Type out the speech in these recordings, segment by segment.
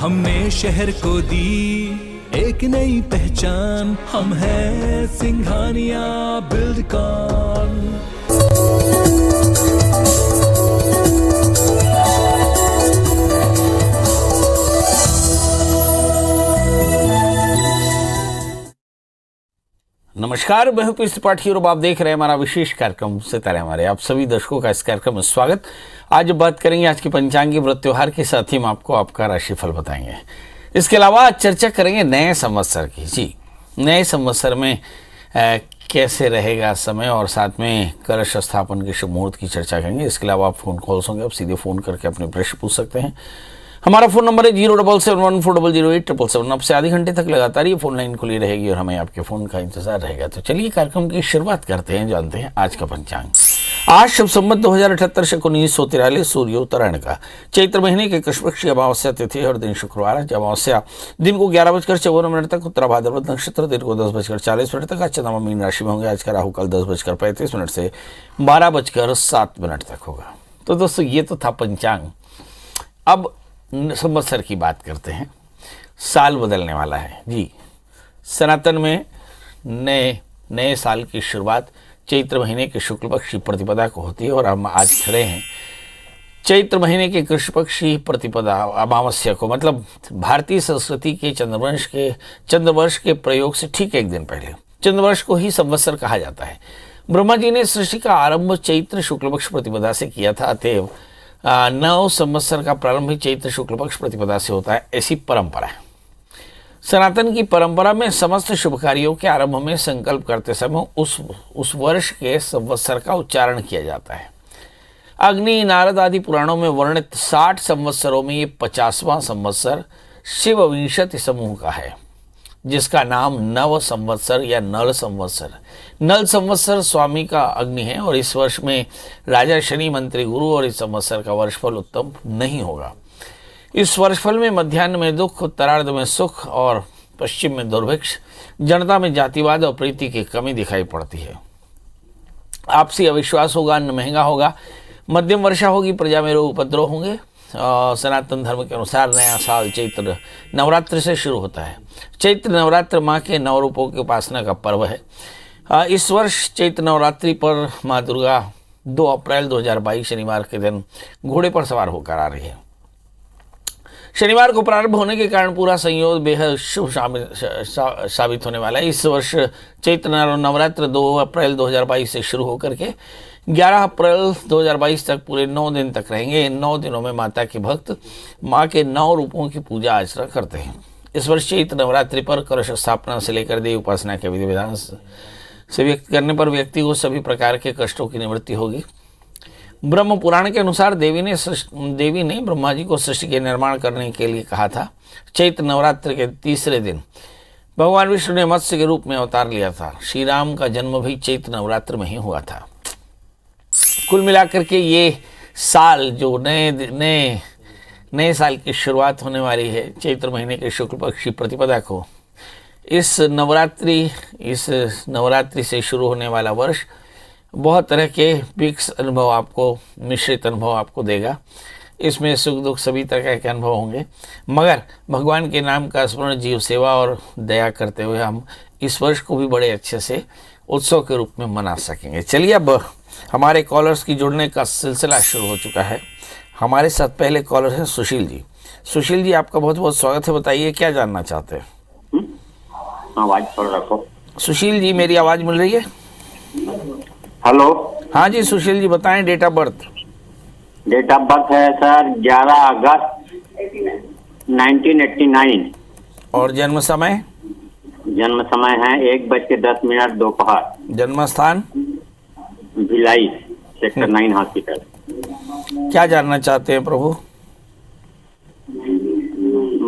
हमने शहर को दी एक नई पहचान, हम हैं सिंघानिया बिल्डकॉन। नमस्कार, मैं हूं पीस त्रिपाठी और आप देख रहे हैं हमारा विशेष कार्यक्रम सितारे हमारे। आप सभी दर्शकों का इस कार्यक्रम में स्वागत। आज बात करेंगे आज के पंचांगी व्रत त्योहार के साथ ही हम आपको आपका राशिफल बताएंगे। इसके अलावा आज चर्चा करेंगे नए संवत्सर की। जी, नए संवत्सर में कैसे रहेगा समय और साथ में कलश स्थापन के शुभ मुहूर्त की चर्चा करेंगे। इसके अलावा आप फोन कॉल्स होंगे, आप सीधे फ़ोन करके अपने प्रश्न पूछ सकते हैं। हमारा फ़ोन नंबर है 07714008777। अब से आधे घंटे तक लगातार ये फ़ोन लाइन खुली रहेगी और हमें आपके फ़ोन का इंतजार रहेगा। तो चलिए कार्यक्रम की शुरुआत करते हैं, जानते हैं आज का पंचांग। आज शुभ संवत 2078 से 1943 सूर्योत्तरायण का चैत्र महीने के कृष्ण पक्ष की अमावस्या तिथि है और दिन शुक्रवार है। अमावस्या दिन को 11:54 तक उत्तरा भाद्रपद नक्षत्र, दिन को 10:40 तक। आज चंद्रमा मीन राशि में होंगे। आज का राहु काल 10:35 से 12:07 तक होगा। तो दोस्तों, ये तो था पंचांग। अब संवत्सर की बात करते हैं। साल बदलने वाला है जी। सनातन में नए साल की शुरुआत चैत्र महीने के शुक्ल पक्ष की प्रतिपदा को होती है और हम आज खड़े हैं चैत्र महीने के कृष्ण पक्ष की प्रतिपदा अमावस्या को, मतलब भारतीय संस्कृति के चंद्रवर्ष के प्रयोग से ठीक एक दिन पहले। चंद्रवर्ष को ही संवत्सर कहा जाता है। ब्रह्मा जी ने सृष्टि का आरंभ चैत्र शुक्ल पक्ष प्रतिपदा से किया था, अतएव नव संवत्सर का प्रारंभ ही चैत्र शुक्ल पक्ष प्रतिपदा से होता है, ऐसी परंपरा है। सनातन की परंपरा में समस्त शुभ कार्यों के आरंभ में संकल्प करते समय उस वर्ष के संवत्सर का उच्चारण किया जाता है। अग्नि, नारद आदि पुराणों में वर्णित 60 संवत्सरों में ये 50वां संवत्सर शिव विंशति समूह का है, जिसका नाम नव संवत्सर या नल संवत्सर। नल संवत्सर स्वामी का अग्नि है और इस वर्ष में राजा शनि मंत्री गुरु और इस संवत्सर का वर्षफल उत्तम नहीं होगा। इस वर्षफल में मध्याह्न में दुख, उत्तरार्ध में सुख और पश्चिम में दुर्भिक्ष, जनता में जातिवाद और प्रीति की कमी दिखाई पड़ती है। आपसी अविश्वास होगा, अन्न महंगा होगा, मध्यम वर्षा होगी, प्रजा में रोग उपद्रव होंगे। सनातन धर्म के अनुसार नया साल चैत्र नवरात्र से शुरू होता है। चैत्र नवरात्र माँ के नव रूपों की उपासना का पर्व है। इस वर्ष चैत्र नवरात्रि पर माँ दुर्गा 2 अप्रैल 2022 शनिवार के दिन घोड़े पर सवार होकर आ रही है। शनिवार को प्रारंभ होने के कारण पूरा संयोग बेहद शुभ साबित होने वाला है। इस वर्ष चैत्र नवरात्र 2 अप्रैल 2022 से शुरू होकर के 11 अप्रैल 2022 तक पूरे 9 दिन तक रहेंगे। इन 9 दिनों में माता के भक्त माँ के 9 रूपों की पूजा अर्चना करते हैं। इस वर्ष चैत्र नवरात्रि पर कलश स्थापना से लेकर देव उपासना के विधि विधान से व्यक्त करने पर व्यक्ति को सभी प्रकार के कष्टों की निवृत्ति होगी। ब्रह्म पुराण के अनुसार देवी ने ब्रह्मा जी को सृष्टि के निर्माण करने के लिए कहा था। चैत्र नवरात्र के तीसरे दिन भगवान विष्णु ने मत्स्य के रूप में अवतार लिया था। श्री राम का जन्म भी चैत्र नवरात्र में ही हुआ था। कुल मिलाकर के ये साल जो नए साल की शुरुआत होने वाली है चैत्र महीने के शुक्ल पक्ष की प्रतिपदा को, इस नवरात्रि से शुरू होने वाला वर्ष बहुत तरह के मिश्रित अनुभव आपको देगा। इसमें सुख दुख सभी तरह के अनुभव होंगे, मगर भगवान के नाम का स्मरण, जीव सेवा और दया करते हुए हम इस वर्ष को भी बड़े अच्छे से उत्सव के रूप में मना सकेंगे। चलिए, अब हमारे कॉलर्स की जुड़ने का सिलसिला शुरू हो चुका है। हमारे साथ पहले कॉलर हैं सुशील जी। सुशील जी, आपका बहुत बहुत स्वागत है। बताइए क्या जानना चाहते हैं। आवाज थोड़ा रखो। सुशील जी, मेरी आवाज मिल रही है? हेलो। हाँ जी सुशील जी, बताएं date of birth. Date of birth है सर 11 अगस्त 1989। और जन्म समय? जन्म समय है 1:10 दोपहर। जन्म स्थान? Bhilai sector 9 hospital. क्या जानना चाहते हैं प्रभु?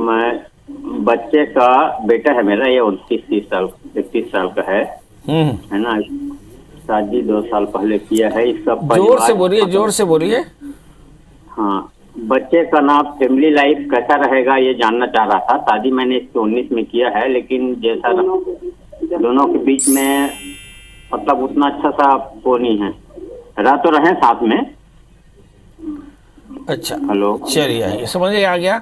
मैं बच्चे का बेटा है मेरा, ये 31 साल का है ना। शादी 2 साल पहले किया है। इसका जोर से बोलिए। हाँ, बच्चे का नाम, फैमिली लाइफ कैसा रहेगा ये जानना चाह रहा था। शादी मैंने इसके 19 में किया है, लेकिन जैसा दोनों के बीच में मतलब उतना अच्छा सा वो नहीं है। रह तो रहे साथ में। अच्छा, हेलो, चलिए, समझ आ गया।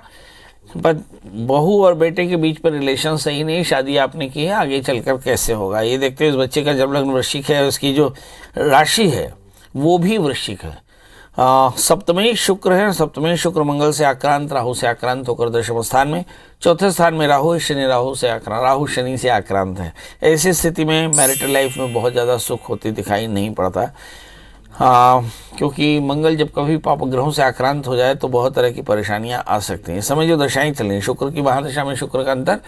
पर बहू और बेटे के बीच पर रिलेशन सही नहीं, शादी आपने की है, आगे चलकर कैसे होगा ये देखते हैं। इस बच्चे का जब लग्न वृश्चिक है, उसकी जो राशि है वो भी वृश्चिक है। सप्तमी शुक्र है, सप्तमी शुक्र मंगल से आक्रांत, राहु से आक्रांत होकर दशम स्थान में, चौथे स्थान में राहु शनि, राहु शनि से आक्रांत है। ऐसी स्थिति में मैरिटल लाइफ में बहुत ज़्यादा सुख होती दिखाई नहीं पड़ता। क्योंकि मंगल जब कभी पाप ग्रहों से आक्रांत हो जाए तो बहुत तरह की परेशानियां आ सकती हैं। इस समय जो दशाएं चल रही हैं, शुक्र की महादशा में शुक्र का अंतर,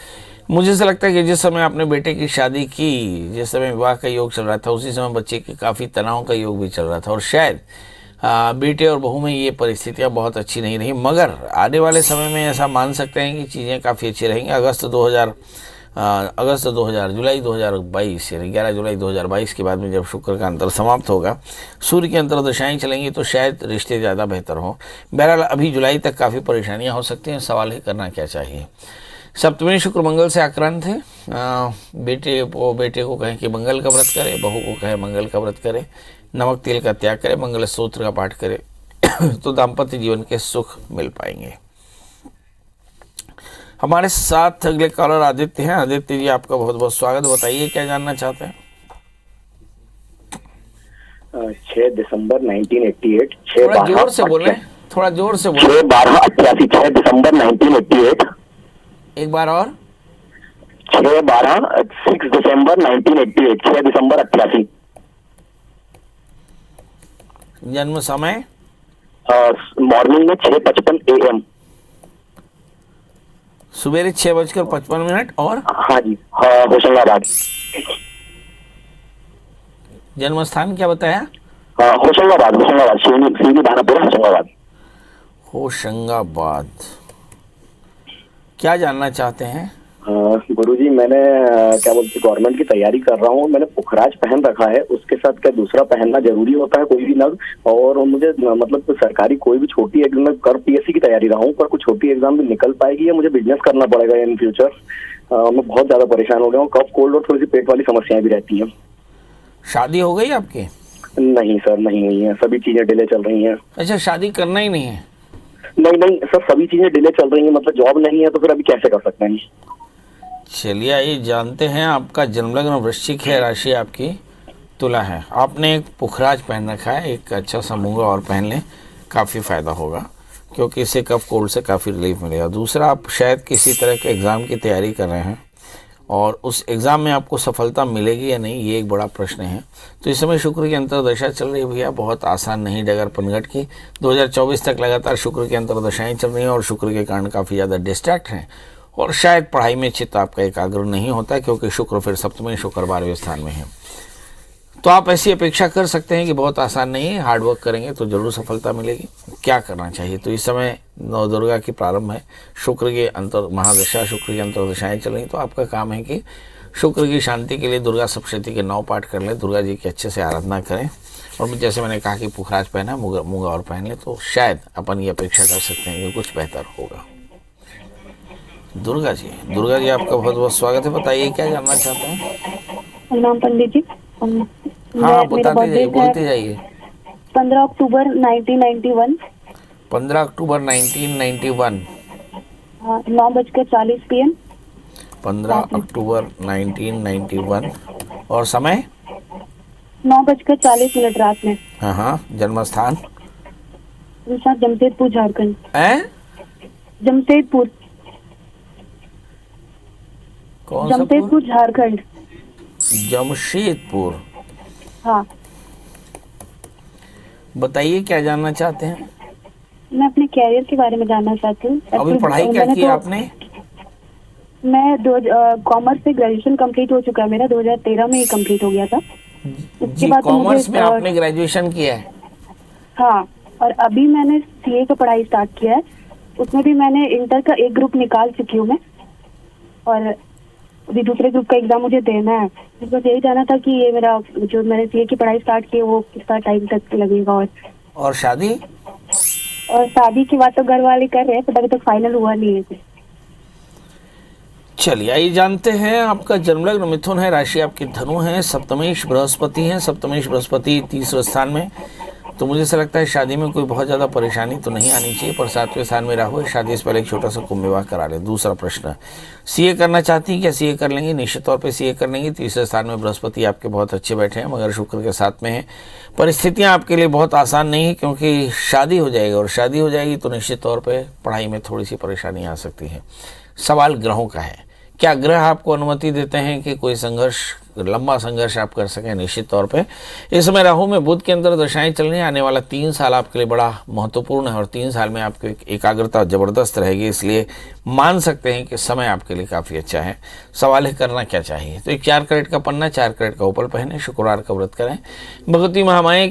मुझे ऐसा लगता है कि जिस समय आपने बेटे की शादी की, जिस समय विवाह का योग चल रहा था, उसी समय बच्चे के काफ़ी तनाव का योग भी चल रहा था और शायद बेटे और बहू में ये परिस्थितियां बहुत अच्छी नहीं रही। मगर आने वाले समय में ऐसा मान सकते हैं कि चीज़ें काफ़ी अच्छी रहेंगी। जुलाई 2022 यानी 11 जुलाई 2022 के बाद में जब शुक्र का अंतर समाप्त होगा, सूर्य की अंतर्दशाएं चलेंगी तो शायद रिश्ते ज़्यादा बेहतर हों। बहरहाल अभी जुलाई तक काफ़ी परेशानियां हो सकती हैं। सवाल है करना क्या चाहिए। सप्तमी शुक्र मंगल से आक्रांत है। बेटे को कहें कि मंगल का व्रत करे, बहू को कहें मंगल का व्रत करे, नमक तेल का त्याग करे, मंगल स्तोत्र का पाठ करे तो दाम्पत्य जीवन के सुख मिल पाएंगे। हमारे साथ अगले कॉलर आदित्य हैं। आदित्य जी, आपका बहुत बहुत स्वागत। बताइए क्या जानना चाहते हैं। 6 दिसंबर 1988। थोड़ा जोर से बोलें, थोड़ा जोर से बोलें। 6/12/88, 6 दिसंबर 1988। एक बार और। 6 दिसंबर 1988, 6 दिसंबर 88। जन्म समय मॉर्निंग में 6:55 AM। सवेरे 6:55 और हाँ जी, होशंगाबाद। जन्म स्थान क्या बताया? होशंगाबाद सीधी दानापुर होशंगाबाद। क्या जानना चाहते हैं? गुरुजी, मैंने क्या बोलते गवर्नमेंट की तैयारी कर रहा हूँ। मैंने पुखराज पहन रखा है, उसके साथ क्या दूसरा पहनना जरूरी होता है कोई भी नग? और मुझे मतलब सरकारी कोई भी छोटी एग्जाम में कर पीएससी की तैयारी रहा हूँ, पर कुछ छोटी एग्जाम भी निकल पाएगी या मुझे बिजनेस करना पड़ेगा इन फ्यूचर? मैं बहुत ज्यादा परेशान हो गया हूँ। कफ, कोल्ड और थोड़ी सी पेट वाली समस्याएं भी रहती हैं। शादी हो गई आपकी? नहीं सर, नहीं हुई है, सभी चीजें डिले चल रही हैं। अच्छा, शादी करना ही नहीं है? नहीं सर, सभी चीजें डिले चल रही हैं। मतलब जॉब नहीं है तो फिर अभी कैसे कर सकते हैं? चलिए आइए जानते हैं। आपका जन्मलग्न वृश्चिक है, राशि आपकी तुला है। आपने एक पुखराज पहन रखा है, एक अच्छा सा मूंगा और पहन लें, काफ़ी फ़ायदा होगा क्योंकि इससे कफ कोल्ड से काफ़ी रिलीफ मिलेगा। दूसरा, आप शायद किसी तरह के एग्ज़ाम की तैयारी कर रहे हैं और उस एग्ज़ाम में आपको सफलता मिलेगी या नहीं, ये एक बड़ा प्रश्न है। तो इस समय शुक्र की अंतर्दशा चल रही है भैया, बहुत आसान नहीं डगर पनघट की। 2024 तक लगातार शुक्र की अंतर्दशाएँ चल रही हैं और शुक्र के कारण काफ़ी ज़्यादा डिस्ट्रैक्ट हैं और शायद पढ़ाई में चित्त आपका एकाग्र नहीं होता क्योंकि शुक्र फिर सप्तमी, शुक्र 12वें स्थान में है। तो आप ऐसी अपेक्षा कर सकते हैं कि बहुत आसान नहीं है, हार्डवर्क करेंगे तो जरूर सफलता मिलेगी। क्या करना चाहिए? तो इस समय नवदुर्गा की प्रारंभ है, शुक्र के महादशा, शुक्र की अंतर्दशाएँ चल रही। तो आपका काम है कि शुक्र की शांति के लिए दुर्गा सप्तशती के 9 पाठ कर लें, दुर्गा जी की अच्छे से आराधना करें और जैसे मैंने कहा कि पुखराज पहना, मूंगा और पहन लें तो शायद अपन ये अपेक्षा कर सकते हैं कि कुछ बेहतर होगा। दुर्गा जी आपका बहुत बहुत स्वागत है। बताइए क्या जानना चाहते हैं? नाम पंडित जी। हाँ, बताते जाइए, बोलते जाइए। 15 अक्टूबर 1991। 15 अक्टूबर 1991। 9:40 PM। 15 अक्टूबर 1991 और समय 9:40 रात में। हाँ, जन्म स्थान जमशेदपुर, झारखंड। जमशेदपुर, झारखंड। जमशेदपुर। हाँ, बताइए क्या जानना चाहते हैं? मैं अपने कैरियर के बारे में जानना चाहती हूँ। अभी पढ़ाई क्या की आपने? मैं कॉमर्स से ग्रेजुएशन कंप्लीट हो चुका है मेरा, 2013 में ही कंप्लीट हो गया था। उसके बाद कॉमर्स में आपने ग्रेजुएशन किया है? हाँ, और अभी मैंने सीए का पढ़ाई स्टार्ट किया है। उसमें भी मैंने इंटर का एक ग्रुप निकाल चुकी हूँ मैं और अभी दूसरे ग्रुप का एग्जाम मुझे देना है। बस यही जानना था कि ये मेरा जो मैंने सीए की पढ़ाई स्टार्ट की है वो कितना टाइम तक लगेगा। और शादी की बात तो घर वाले कर रहे हैं पर अभी तक फाइनल हुआ नहीं है। चलिए आइए जानते हैं। आपका जन्मलग्न मिथुन है, राशि आपकी धनु है, सप्तमेश बृहस्पति है। सप्तमेश बृहस्पति तीसरे स्थान में तो मुझे ऐसा लगता है शादी में कोई बहुत ज़्यादा परेशानी तो नहीं आनी चाहिए, पर 7वें स्थान में राहु है, शादी से पहले एक छोटा सा कुंभ विवाह करा ले। दूसरा प्रश्न, सीए करना चाहती हैं क्या? सीए कर लेंगे, निश्चित तौर पे सीए कर लेंगे। तीसरे स्थान में बृहस्पति आपके बहुत अच्छे बैठे हैं, मगर शुक्र के साथ में हैं। परिस्थितियाँ आपके लिए बहुत आसान नहीं है, क्योंकि शादी हो जाएगी, और शादी हो जाएगी तो निश्चित तौर पर पढ़ाई में थोड़ी सी परेशानी आ सकती है। सवाल ग्रहों का है, क्या ग्रह आपको अनुमति देते हैं कि कोई संघर्ष, लंबा संघर्ष आप कर सकें? निश्चित तौर पे इस समय राहु में बुध के अंदर दशाएं चल रही हैं। आने वाला 3 साल आपके लिए बड़ा महत्वपूर्ण है, और 3 साल में आपकी एकाग्रता जबरदस्त रहेगी, इसलिए मान सकते हैं कि समय आपके लिए काफ़ी अच्छा है। सवाल है करना क्या चाहिए? तो एक 4 कैरेट का पन्ना, 4 कैरेट का उपल पहने, शुक्रवार का व्रत करें, भगवती महामाया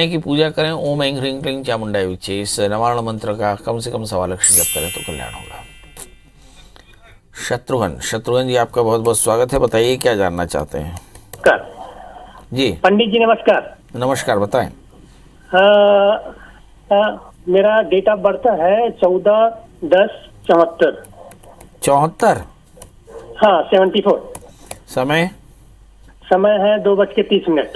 की पूजा करें, ओम ऐं ह्रीं क्लीं चामुंडाय विच्चे, इस नवारण मंत्र का कम से कम 1.25 लक्ष जप करें तो कल्याण होगा। शत्रुघ्न जी, आपका बहुत बहुत स्वागत है। बताइए क्या जानना चाहते हैं? नमस्कार जी पंडित जी, नमस्कार। नमस्कार, बताएं। मेरा डेट ऑफ बर्थ है 14/10/74। 74? हाँ, 74। समय है 2:30।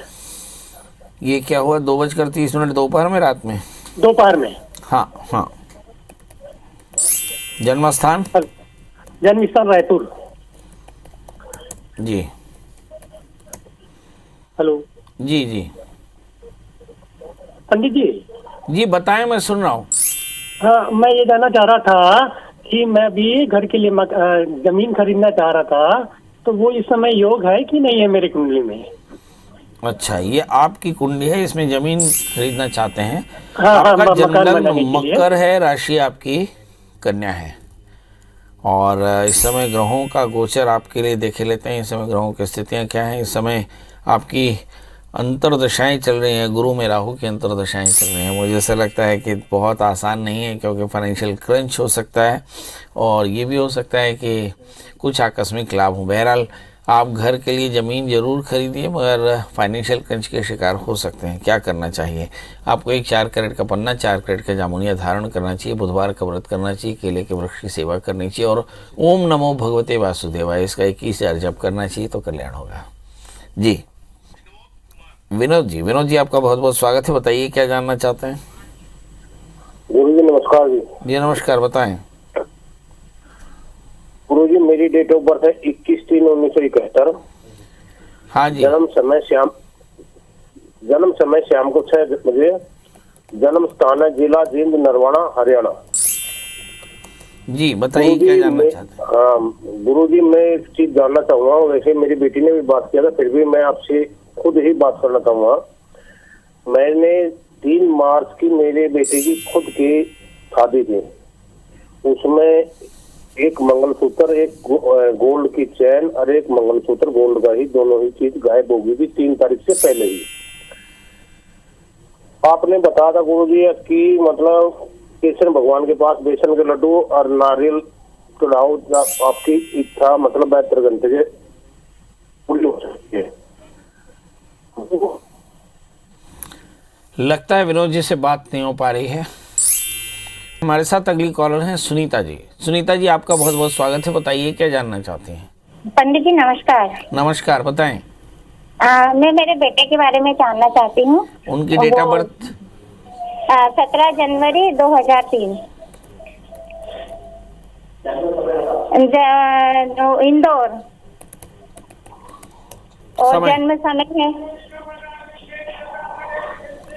ये क्या हुआ 2:30 दोपहर में, रात में? दोपहर में। हाँ। जन्म स्थान? जन्म स्थान रायपुर। जी। हेलो जी पंडित जी। जी बताएं, मैं सुन रहा हूँ। हाँ, मैं ये जानना चाह रहा था कि मैं भी घर के लिए जमीन खरीदना चाह रहा था, तो वो इस समय योग है कि नहीं है मेरी कुंडली में? अच्छा, ये आपकी कुंडली है, इसमें जमीन खरीदना चाहते हैं। हाँ, आपका जन्मलग्न मकर है, राशि आपकी कन्या है, और इस समय ग्रहों का गोचर आपके लिए देखे लेते हैं। इस समय ग्रहों की स्थितियां क्या हैं? इस समय आपकी अंतर्दशाएं चल रही हैं, गुरु में राहु की अंतर्दशाएं चल रही हैं। मुझे ऐसा लगता है कि बहुत आसान नहीं है, क्योंकि फाइनेंशियल क्रंच हो सकता है, और ये भी हो सकता है कि कुछ आकस्मिक लाभ हो। बहरहाल आप घर के लिए ज़मीन ज़रूर खरीदिए, मगर फाइनेंशियल क्रंच के शिकार हो सकते हैं। क्या करना चाहिए आपको? एक 4 कैरेट का पन्ना, 4 कैरेट का जामुनिया धारण करना चाहिए, बुधवार का व्रत करना चाहिए, केले के वृक्ष की सेवा करनी चाहिए, और ओम नमो भगवते वासुदेवाय इसका 21 जप करना चाहिए तो कल्याण होगा। जी विनोद जी, आपका बहुत बहुत स्वागत है। बताइए क्या जानना चाहते हैं? गुरु जी नमस्कार। जी नमस्कार, बताएं। गुरु जी, मेरी डेट ऑफ बर्थ है 21/3/1971। हाँ जी। जन्म समय शाम को 6 बजे। जन्म स्थान है जिला जींद, नरवाना, हरियाणा। जी बताइए क्या जानना चाहते हैं? हाँ गुरु जी, मैं एक चीज जानना चाहूंगा। वैसे मेरी बेटी ने भी बात किया था, फिर भी मैं आपसे खुद ही बात करना चाहूंगा। मैंने 3 मार्च की मेरे बेटे की खुद की शादी थी। उसमें एक मंगलसूत्र, एक गोल्ड की चैन और एक मंगलसूत्र गोल्ड का ही, दोनों ही चीज गायब हो गई थी 3 तारीख से पहले ही। आपने बताया था गुरु जी कि मतलब कृष्ण भगवान के पास बेसन के लड्डू और नारियल चढ़ाओ, आपकी इच्छा मतलब 72 घंटे से पूरी हो सकती है। लगता है विनोद जी से बात नहीं हो पा रही है। हमारे साथ अगली कॉलर हैं सुनीता जी। सुनीता जी, आपका बहुत बहुत स्वागत है। बताइए क्या जानना चाहती हैं? पंडित जी नमस्कार। नमस्कार, बताएं। मैं मेरे बेटे के बारे में जानना चाहती हूँ। उनकी डेट ऑफ बर्थ? 17 जनवरी 2003। इंदौर। और जन्म समय है?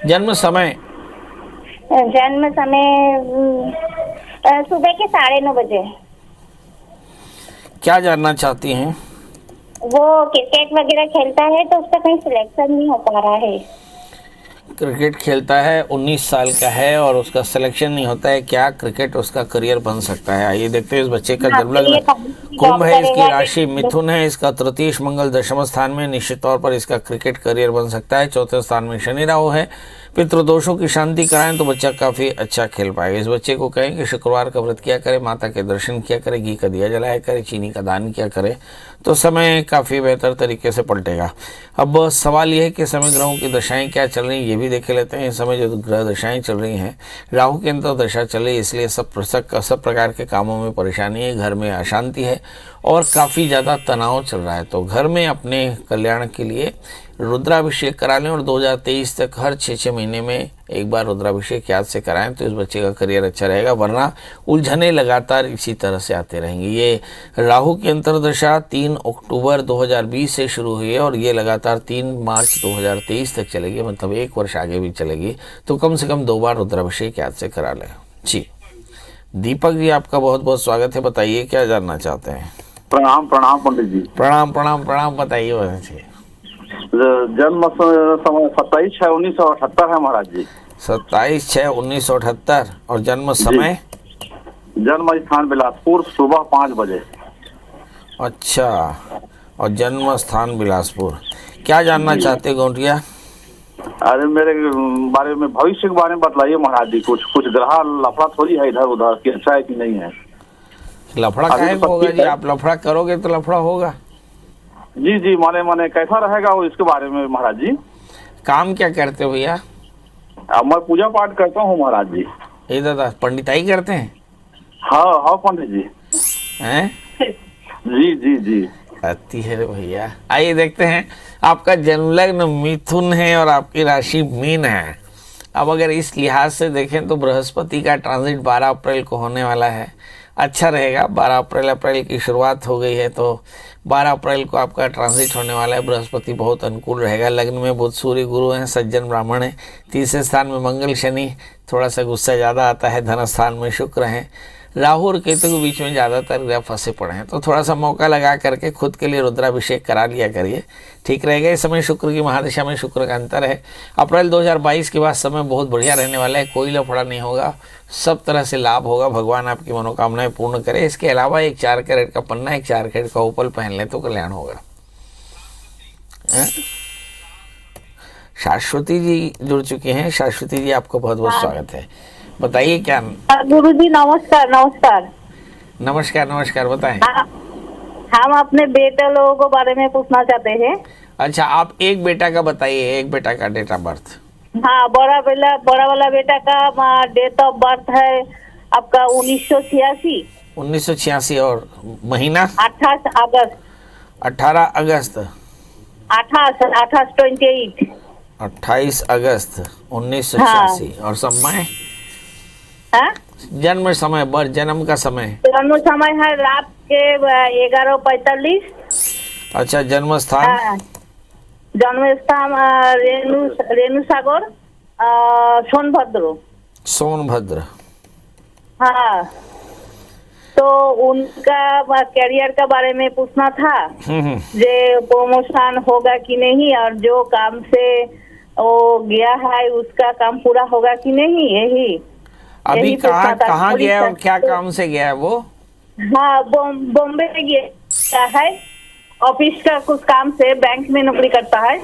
जन्म समय सुबह के 9:30 बजे। क्या जानना चाहती हैं? वो क्रिकेट वगैरह खेलता है, तो उसका कहीं सिलेक्शन नहीं हो पा रहा है। क्रिकेट खेलता है, 19 साल का है, और उसका सिलेक्शन नहीं होता है। क्या क्रिकेट उसका करियर बन सकता है? आइए देखते हैं। इस बच्चे का जन्मलग्न कुंभ है, इसकी राशि मिथुन है, इसका तृतीय मंगल दशम स्थान में, निश्चित तौर पर इसका क्रिकेट करियर बन सकता है। 4थे स्थान में शनि राहु है। पितृदोषों की शांति कराएं तो बच्चा काफ़ी अच्छा खेल पाएगा। इस बच्चे को कहें कि शुक्रवार का व्रत किया करे, माता के दर्शन किया करे, घी का दिया जलाया करे, चीनी का दान किया करे, तो समय काफ़ी बेहतर तरीके से पलटेगा। अब सवाल यह है कि समय ग्रहों की दशाएं क्या चल रही हैं, ये भी देख लेते हैं। इस समय जो ग्रह दशाएं चल रही हैं, राहु की अंतर दशा चल रही है, इसलिए सब प्रकार के कामों में परेशानी है, घर में अशांति है, और काफ़ी ज़्यादा तनाव चल रहा है। तो घर में अपने कल्याण के लिए रुद्राभिषेक करा लें और 2023 तक हर 6-6 महीने में एक बार रुद्राभिषेक याद से कराएं तो इस बच्चे का करियर अच्छा रहेगा, वरना उलझने लगातार इसी तरह से आते रहेंगे। ये राहु की अंतर्दशा 3 अक्टूबर 2020 से शुरू हुई है और ये लगातार 3 मार्च 2023 तक चलेगी, मतलब 1 वर्ष आगे भी चलेगी। तो कम से कम 2 बार रुद्राभिषेक याद से करा लें जी। दीपक जी, आपका बहुत बहुत स्वागत है, बताइए क्या जानना चाहते हैं। प्रणाम प्रणाम पंडित जी। प्रणाम प्रणाम प्रणाम, बताइए वैसे। जन्म समय 27/6/1978 है महाराज जी। 27/6/1978 और जन्म समय? जन्म स्थान बिलासपुर, सुबह 5 बजे। अच्छा, और जन्म स्थान बिलासपुर। क्या जानना चाहते गौंटिया? अरे मेरे बारे में, भविष्य के बारे में बतलाइए महाराज जी। कुछ ग्रह लफड़ा थोड़ी है इधर उधर कि अच्छा है कि नहीं है? लफड़ा काहे को होगा जी? आप लफड़ा करोगे तो लफड़ा होगा जी जी। माने कैसा रहेगा वो, इसके बारे में महाराज जी। काम क्या करते हो भैया? मैं पूजा पाठ करता हूँ महाराज जी। ये दादा पंडिताई करते हैं? हाँ पंडित जी। हैं? जी जी जी। आती है रे भैया। आइए देखते हैं, आपका जन्म लग्न मिथुन है और आपकी राशि मीन है। अब अगर इस लिहाज से देखें तो बृहस्पति का ट्रांजिट 12 अप्रैल को होने वाला है, अच्छा रहेगा। 12 अप्रैल की शुरुआत हो गई है, तो 12 अप्रैल को आपका ट्रांजिट होने वाला है। बृहस्पति बहुत अनुकूल रहेगा। लग्न में बुध सूर्य गुरु हैं, सज्जन ब्राह्मण हैं। तीसरे स्थान में मंगल शनि, थोड़ा सा गुस्सा ज़्यादा आता है। धन स्थान में शुक्र हैं। राहु और केतु के बीच में ज़्यादातर ग्रह फंसे पड़े हैं, तो थोड़ा सा मौका लगा करके खुद के लिए रुद्राभिषेक करा लिया करिए, ठीक रहेगा। इस समय शुक्र की महादशा में शुक्र का अंतर है। अप्रैल 2022 के बाद समय बहुत बढ़िया रहने वाला है, कोई लफड़ा नहीं होगा, सब तरह से लाभ होगा। भगवान आपकी मनोकामनाएं पूर्ण करे। इसके अलावा एक 4 कैरेट का पन्ना, एक 4 कैरेट का उपल पहन लें तो कल्याण होगा। शाश्वती जी जुड़ चुके हैं। शाश्वती जी, आपका बहुत बहुत स्वागत है, बताइए क्या। गुरुजी नमस्कार। नमस्कार नमस्कार नमस्कार, बताएं। हम अपने बेटे लोगों के बारे में पूछना चाहते हैं। अच्छा, आप एक बेटा का बताइए, एक बेटा का डेट ऑफ बर्थ। हाँ, बड़ा वाला बेटा का डेट ऑफ बर्थ है आपका 1986। 1986 और महीना? 28 अगस्त। 18 अगस्त 28 28 अगस्त 1986। और समय? जन्म समय, बर्थ, जन्म का समय? जन्म समय है रात के 11:45। अच्छा, जन्म स्थान? जन्म स्थान रेणु सागर, सोनभद्र। हाँ, तो उनका कैरियर के बारे में पूछना था, जो प्रमोशन होगा कि नहीं, और जो काम से वो गया है उसका काम पूरा होगा कि नहीं, यही अभी कहाँ गया है और क्या काम से गया है वो? हाँ, बॉम्बे गया है, ऑफिस का कुछ काम से। बैंक में नौकरी करता है।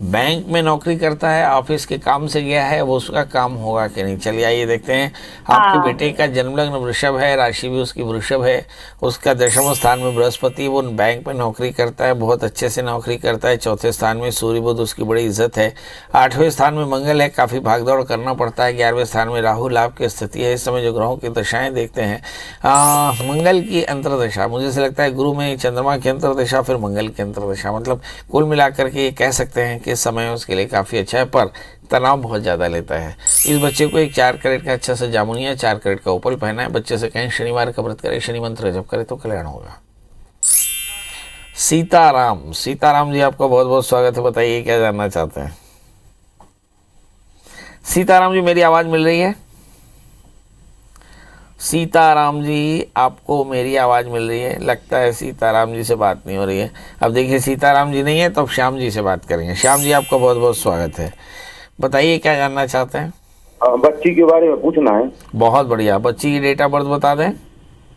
बैंक में नौकरी करता है, ऑफिस के काम से गया है, वो उसका काम होगा कि नहीं। चलिए आइए देखते हैं। आपके बेटे का जन्म लग्न वृषभ है, राशि भी उसकी वृषभ है, उसका 10वें स्थान में बृहस्पति, वो बैंक में नौकरी करता है, बहुत अच्छे से नौकरी करता है। 4थे स्थान में सूर्य बुध, उसकी बड़ी इज्जत है। 8वें स्थान में मंगल है, काफ़ी भागदौड़ करना पड़ता है। 11वें स्थान में राहु, लाभ की स्थिति है। इस समय जो ग्रहों की दशाएँ देखते हैं, मंगल की अंतर्दशा, मुझे से लगता है गुरु में चंद्रमा की अंतर्दशा, फिर मंगल की अंतर्दशा, मतलब कुल मिलाकर के ये कह सकते हैं कि समय उसके लिए काफ़ी अच्छा है, पर तनाव बहुत ज़्यादा लेता है। इस बच्चे को एक 4 कैरेट का अच्छा सा जामुनिया, 4 कैरेट का उपल पहना है। बच्चे से कहें शनिवार का व्रत करे, शनि मंत्र जप करे तो कल्याण होगा। सीताराम जी, आपका बहुत बहुत स्वागत है, बताइए क्या जानना चाहते हैं। सीताराम जी, मेरी आवाज़ मिल रही है? सीताराम जी, आपको मेरी आवाज़ मिल रही है? लगता है सीताराम जी से बात नहीं हो रही है। अब देखिए, सीताराम जी नहीं है तो अब श्याम जी से बात करेंगे। श्याम जी, आपका बहुत बहुत स्वागत है, बताइए क्या जानना चाहते हैं। बच्ची के बारे में पूछना है। बहुत बढ़िया, बच्ची की डेट ऑफ बर्थ बता दें।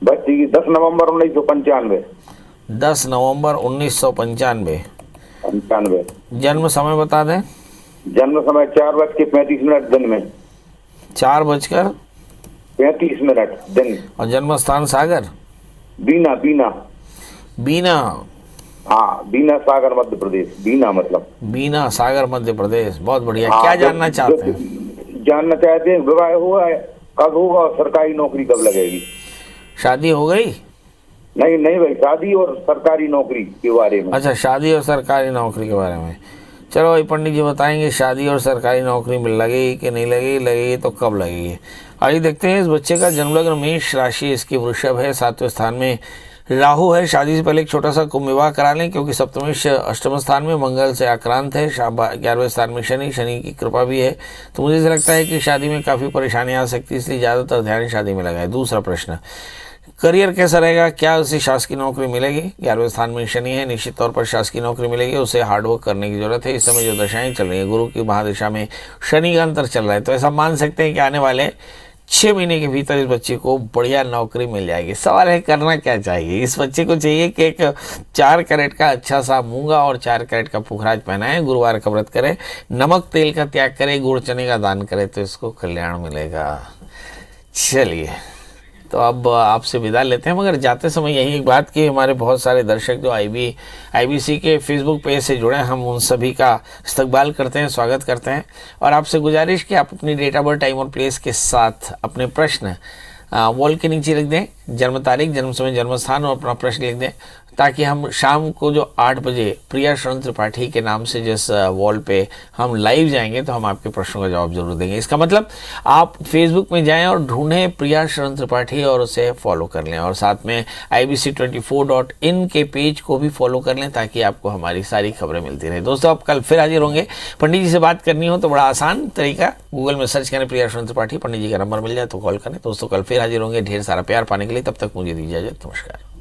बच्ची की 10 नवंबर 1995। 10 नवंबर 1995। जन्म समय बता दें। जन्म समय 4:35 दिन में। 4:35 दिन। और जन्म स्थान सागर? बीना। हाँ, बीना सागर मध्य प्रदेश। बीना सागर मध्य प्रदेश, बहुत बढ़िया। क्या जानना चाहते हैं? जानना चाहते हैं विवाह हुआ है कब होगा और सरकारी नौकरी कब लगेगी। शादी हो गई? नहीं भाई, शादी और सरकारी नौकरी के बारे में। अच्छा, शादी और सरकारी नौकरी के बारे में। चलो भाई पंडित जी बताएंगे शादी और सरकारी नौकरी में लगेगी कि नहीं लगेगी, लगेगी तो कब लगेगी। आइए देखते हैं। इस बच्चे का जन्म लग्न मेष राशि, इसकी वृषभ है, 7वें स्थान में राहु है। शादी से पहले एक छोटा सा कुंभ विवाह करा लें, क्योंकि सप्तमेश अष्टम स्थान में मंगल से आक्रांत है। 11वें स्थान में शनि की कृपा भी है, तो मुझे ऐसा लगता है कि शादी में काफ़ी परेशानी आ सकती है, इसलिए ज़्यादातर ध्यान शादी में लगाए। दूसरा प्रश्न, करियर कैसा रहेगा, क्या उसे शासकीय नौकरी मिलेगी। 11वें स्थान में शनि है, निश्चित तौर पर शासकीय नौकरी मिलेगी, उसे हार्डवर्क करने की जरूरत है। इस समय जो दशाएं चल रही है, गुरु की महादशा में शनि का अंतर चल रहा है, तो ऐसा मान सकते हैं कि आने वाले 6 महीने के भीतर इस बच्चे को बढ़िया नौकरी मिल जाएगी। सवाल है करना क्या चाहिए। इस बच्चे को चाहिए कि एक 4 कैरेट का अच्छा सा मूंगा और 4 कैरेट का पुखराज पहनाए, गुरुवार का व्रत करे, नमक तेल का त्याग करे, गुड़ चने का दान करे, तो इसको कल्याण मिलेगा। चलिए, तो अब आपसे विदा लेते हैं, मगर जाते समय यही एक बात कि हमारे बहुत सारे दर्शक जो IBC के फेसबुक पेज से जुड़े हैं, हम उन सभी का इस्तकबाल करते हैं, स्वागत करते हैं, और आपसे गुजारिश कि आप अपनी डेट ऑफ बर्थ, टाइम और प्लेस के साथ अपने प्रश्न वॉल के नीचे लिख दें, जन्म तारीख, जन्म समय, जन्म स्थान और अपना प्रश्न लिख दें, ताकि हम शाम को जो 8 बजे प्रिया शरण त्रिपाठी के नाम से जिस वॉल पे हम लाइव जाएंगे, तो हम आपके प्रश्नों का जवाब जरूर देंगे। इसका मतलब आप फेसबुक में जाएं और ढूंढें प्रिया शरण त्रिपाठी और उसे फॉलो कर लें, और साथ में IBC24.in के पेज को भी फॉलो कर लें, ताकि आपको हमारी सारी खबरें मिलती रहे। दोस्तों, आप कल फिर हाजिर होंगे। पंडित जी से बात करनी हो तो बड़ा आसान तरीका, गूगल में सर्च करें प्रिया शरण त्रिपाठी, पंडित जी का नंबर मिल जाए तो कॉल करें। दोस्तों, कल फिर हाजिर होंगे ढेर सारा प्यार पाने के लिए। तब तक मुझे दीजिए इजाजत, नमस्कार।